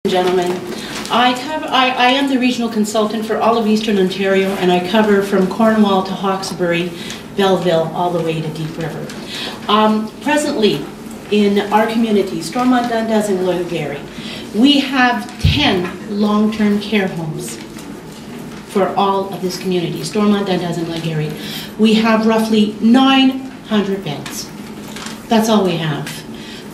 Gentlemen, I am the regional consultant for all of Eastern Ontario, and I cover from Cornwall to Hawkesbury, Belleville, all the way to Deep River. Presently, in our community, Stormont, Dundas, and Glengarry, we have 10 long-term care homes for all of this community, Stormont, Dundas, and Glengarry. We have roughly 900 beds. That's all we have.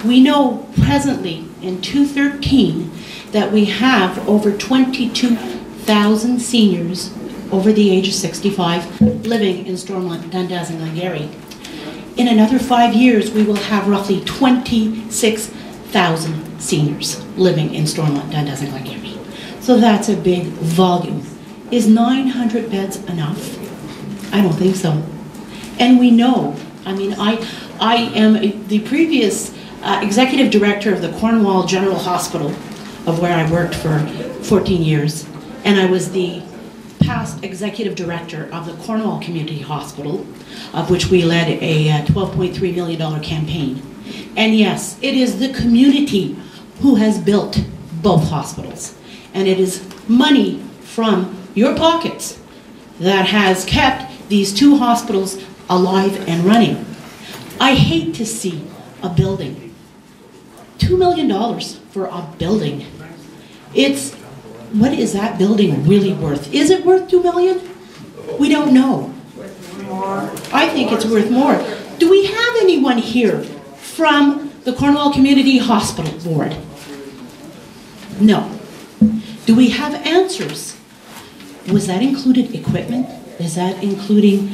We know presently in 2013 that we have over 22,000 seniors over the age of 65 living in Stormont, Dundas, and Glengarry. In another 5 years, we will have roughly 26,000 seniors living in Stormont, Dundas, and Glengarry. So that's a big volume. Is 900 beds enough? I don't think so. And we know, I mean, I am the previous executive director of the Cornwall General Hospital, of where I worked for 14 years, and I was the past executive director of the Cornwall Community Hospital, of which we led a $12.3 million campaign. And yes, it is the community who has built both hospitals, and it is money from your pockets that has kept these two hospitals alive and running. I hate to see a building, $2 million for a building. What is that building really worth? Is it worth $2 million? We don't know. I think it's worth more. Do we have anyone here from the Cornwall Community Hospital Board? No. Do we have answers? Was that included equipment? Is that including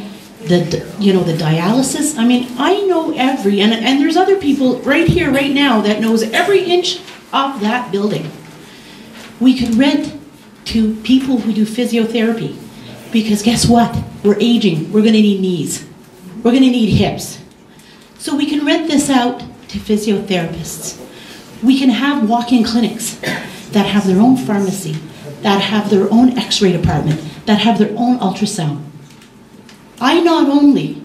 the dialysis? I mean, I know and there's other people right here, right now, that knows every inch of that building. We could rent to people who do physiotherapy, because guess what? We're aging. We're going to need knees. We're going to need hips. So we can rent this out to physiotherapists. We can have walk-in clinics that have their own pharmacy, that have their own x-ray department, that have their own ultrasound. I not only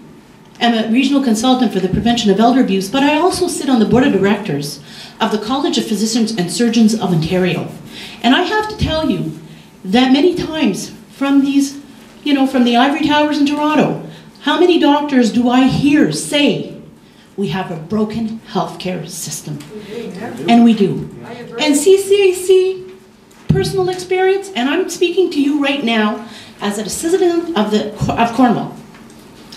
am a regional consultant for the prevention of elder abuse, but I also sit on the board of directors of the College of Physicians and Surgeons of Ontario. And I have to tell you that many times from these, from the ivory towers in Toronto, how many doctors do I hear say, we have a broken healthcare system? And we do. And CCAC, personal experience, and I'm speaking to you right now as a citizen of Cornwall,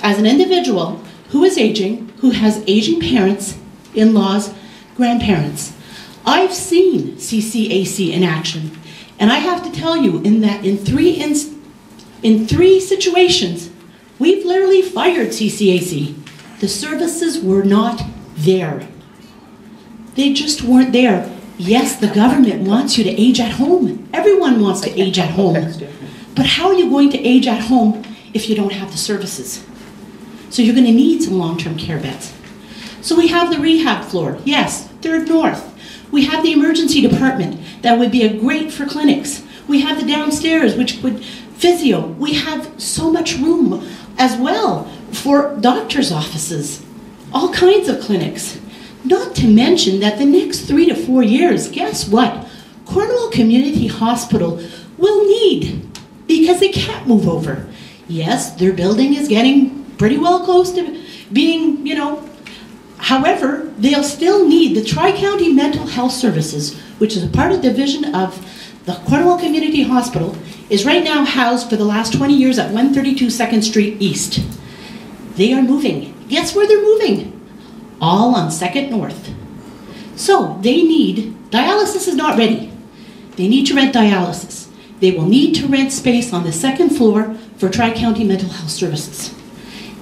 as an individual who is aging, who has aging parents, in-laws, grandparents. I've seen CCAC in action, and I have to tell you in three situations, we've literally fired CCAC. The services were not there. They just weren't there. Yes, the government wants you to age at home. Everyone wants to age at home. But how are you going to age at home if you don't have the services? So you're going to need some long-term care beds. So we have the rehab floor. Yes, 3rd North. We have the emergency department. That would be great for clinics. We have the downstairs, which would physio. We have so much room as well for doctors' offices. All kinds of clinics. Not to mention that the next 3 to 4 years, guess what? Cornwall Community Hospital will need, because they can't move over. Yes, their building is getting pretty well close to being, however, they'll still need the Tri-County Mental Health Services, which is a part of the division of the Cornwall Community Hospital, is right now housed for the last 20 years at 132 2nd Street East. They are moving. Guess where they're moving? All on 2nd North. So they need, dialysis is not ready. They need to rent dialysis. They will need to rent space on the 2nd floor for Tri-County Mental Health Services.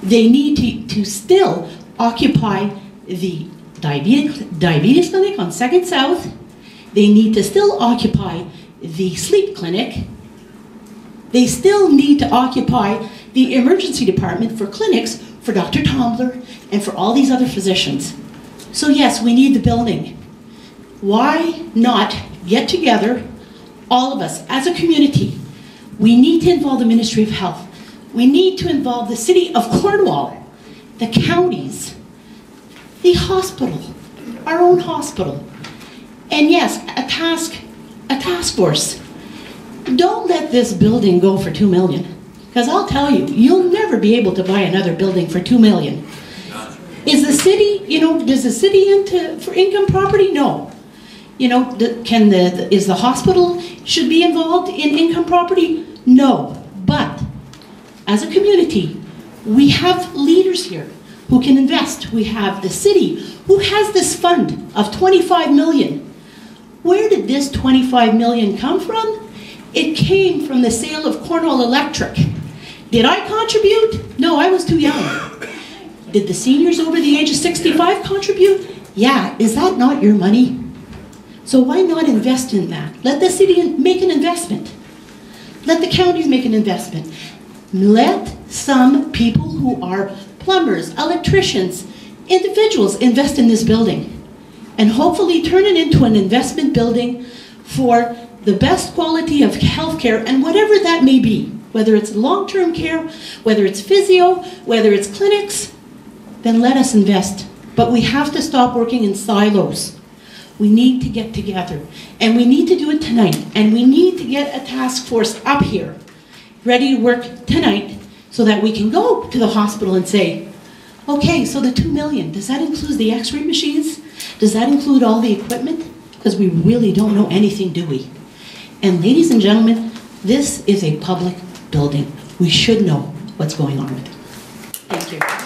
They need to still occupy the diabetes clinic on 2nd South. They need to still occupy the sleep clinic. They still need to occupy the emergency department for clinics for Dr. Tombler and for all these other physicians. So yes, we need the building. Why not get together, all of us as a community? We need to involve the Ministry of Health. We need to involve the City of Cornwall, the counties, the hospital, our own hospital. And yes, a task a task force. Don't let this building go for $2 million. Because I'll tell you, you'll never be able to buy another building for $2 million. Is the city, does the city for income property? No. Is the hospital should be involved in income property? No. But as a community, we have leaders here who can invest. We have the city who has this fund of $25 million. Where did this $25 million come from? It came from the sale of Cornwall Electric. Did I contribute? No, I was too young. Did the seniors over the age of 65 contribute? Yeah, is that not your money? So why not invest in that? Let the city make an investment. Let the counties make an investment. Let some people who are plumbers, electricians, individuals invest in this building. And hopefully turn it into an investment building for the best quality of healthcare and whatever that may be. Whether it's long-term care, whether it's physio, whether it's clinics, then let us invest. But we have to stop working in silos. We need to get together. And we need to do it tonight. And we need to get a task force up here, ready to work tonight, so that we can go to the hospital and say, okay, so the $2 million, does that include the x-ray machines? Does that include all the equipment? Because we really don't know anything, do we? And ladies and gentlemen, this is a public building. We should know what's going on with it. Thank you.